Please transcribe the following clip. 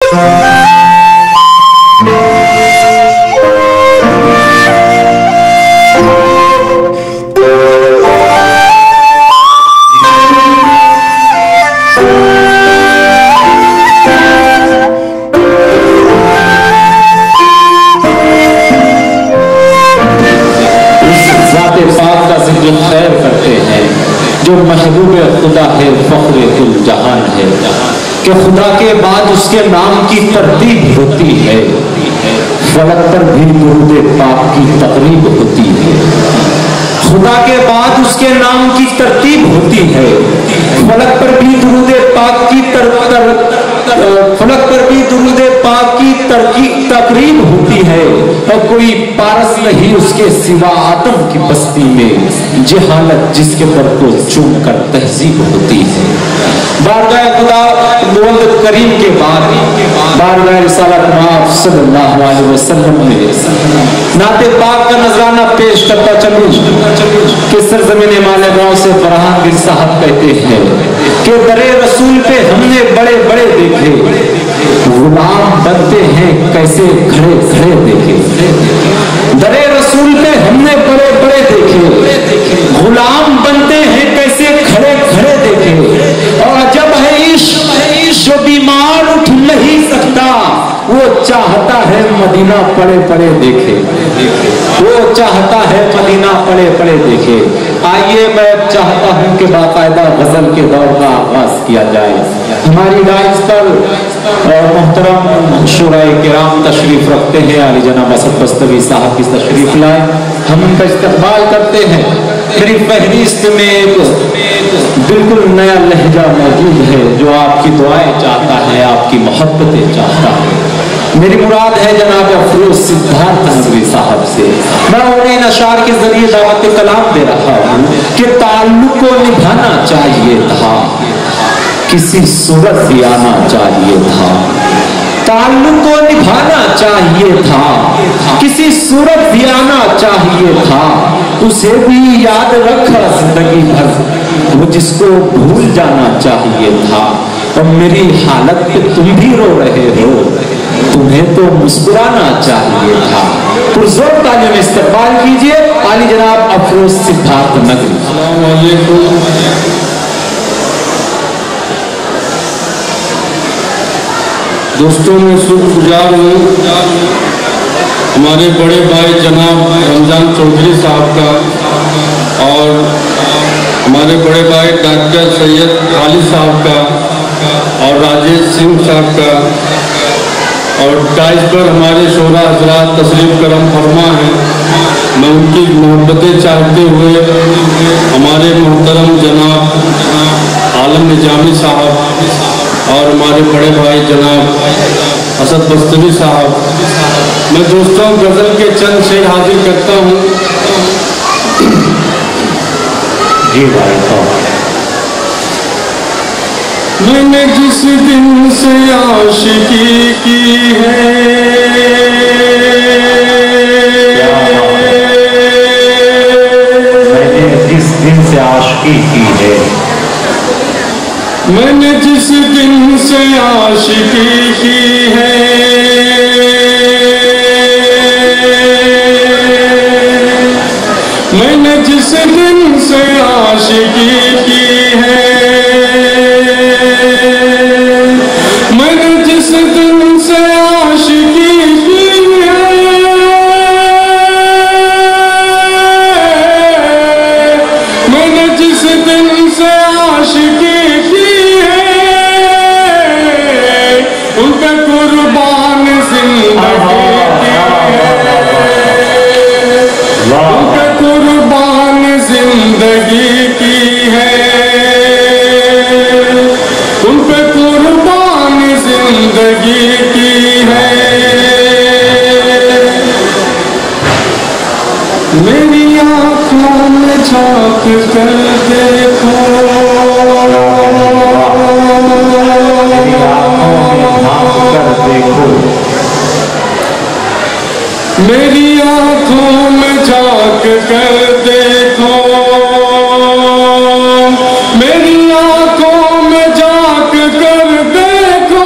جو محبوب خدا ہے فخر کل جہان ہے کہ خدا کے بعد اس کے نام کی ترتیب ہوتی ہے، فلک پر بھی درود پاک کی تقریب ہوتی ہے، خدا کے بعد اس کے نام کی ترتیب ہوتی ہے، فلک پر بھی درود پاک کی فلک پر بھی درود پاک کی تقریب ہوتی ہے، اور کوئی پارس نہیں اس کے سوا آدم کی بستی میں، جہالت جس کے در کو چوم کر تہذیب ہوتی ہے۔ بارگاہ خدا بلند کریم کے بعد بارگاہ رسالت مآب صلی اللہ علیہ وسلم میں نعت پاک کا نذرانہ پیش کرتا چلوں کہ سرزمین مالیگاؤں سے فرحان گر صاحب کہتے ہیں کہ در رسول پہ ہم نے بڑے بڑے دیکھے، غلام بنتے ہیں کیسے کھڑے کھڑے دیکھے، در رسول پہ ہم نے بڑے بڑے دیکھے، غلام بنتے ہیں کیسے کھڑے کھڑے دیکھے، اور عجب ہے عشق جو بیمار اٹھ نہیں سکتا، وہ چاہتا ہے مدینہ پڑے پڑے دیکھے، وہ چاہتا ہے مدینہ پڑے پڑے دیکھے۔ آئیے میں چاہتا ہوں کہ باقاعدہ غزل کے دور کا آغاز کیا جائے۔ ہماری دائز پر محترم شورائے کرام تشریف رکھتے ہیں، علی جناب اسد بستوی صاحب کی تشریف لائے، ہم ان کا استقبال کرتے ہیں۔ میری فہرست میں ایک بالکل نیا لہجہ موجود ہے جو آپ کی دعائیں چاہتا ہے، آپ کی محبتیں چاہتا ہے۔ میری مراد ہے جناب افروز سدھارتھ نقوی صاحب سے، میں انہیں ان اشعار کے ذریعے دعوت کلام دے رہا ہوں کہ تعلق کو نبھانا چاہیے تھا، کسی صورت بھی آنا چاہیے تھا، تعلق کو نبھانا چاہیے تھا، کسی صورت بھی آنا چاہیے تھا، اسے بھی یاد رکھا زندگی بھر وہ جس کو بھول جانا چاہیے تھا، اور میری حالت پہ تم بھی رو رہے ہو، تمہیں تو مسکرانا چاہیے تھا۔ پرزور تعلیم استقبال کیجئے عالی جناب افروز سدھارتھ نقوی۔ السلام علیکم۔ دوستوں میں شکر گزار ہوں ہمارے بڑے بھائی جناب رمضان چودھری صاحب کا، اور ہمارے بڑے بھائی ڈاکٹر سید خالد صاحب کا، اور راجیش سنگھ صاحب کا، اور ٹائز پر ہمارے شعراء حضرات تشریف کرم فرما ہیں۔ میں ان کی محبتیں چاہتے ہوئے ہمارے محترم جناب عالم نجامی صاحب اور ہمارے بڑے بھائی جناب اسد بستوی صاحب، میں دوستوں غزل کے چند شعر حاضر کرتا ہوں۔ جی بھائی، میں نے جس دن سے عاشقی کی ہے، میں نے جس دن سے عاشقی کی ہے، میں نے جس دن سے عاشقی کی ہے، میں نے جس دن سے عاشقی کی ہے، میں نے جس دن سے عاشقی کی ہے، میں نے جس دن سے عاشقی کی ہے، ان پہ قربان زندگی کی ہے، ان پہ قربان زندگی کی ہے، ان پہ قربان زندگی کی ہے۔ میری آنکھوں میں جھانک کر دیکھو، میری آنکھوں میں جھانک کر دیکھو، میری آنکھوں میں جھانک کر دیکھو، میری آنکھوں میں جھانک کر دیکھو،